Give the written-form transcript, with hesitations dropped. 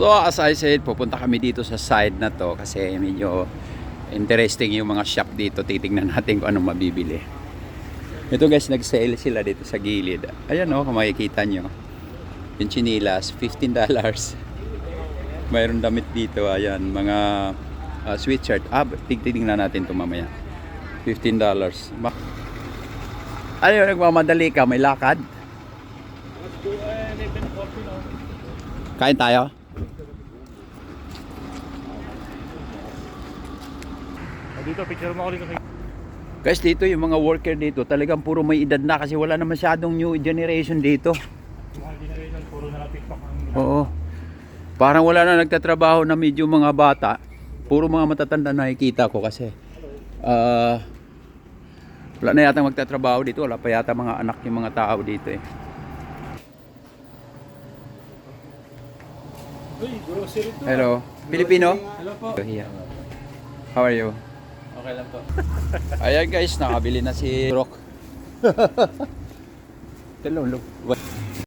So as I said, pupunta kami dito sa side na to kasi medyo interesting yung mga shop dito. Titingnan natin kung anong mabibili. Ito guys, nag-sale sila dito sa gilid. Ayan kung makikita nyo. Yung chinilas, $15. Mayroon damit dito, ayan, mga sweatshirt. Tignan natin ito mamaya. $15. Ano yun, nagmamadali ka? May lakad? Kain tayo? Dito, picture mo ako dito. Guys, dito yung mga worker dito, talagang puro may edad na kasi wala na masyadong new generation dito. Mga generation, puro na lang TikTok ang Oo. Parang wala na nagtatrabaho na medyo mga bata. Puro mga matatanda nakikita ko kasi wala na yata magtatrabaho dito. Wala pa yata mga anak yung mga tao dito eh. Uy, grocery to. Hello. Filipino? Hello po. Here. How are you? Okay lang po. Ayan guys, nakabili na si Rock. Hello, look.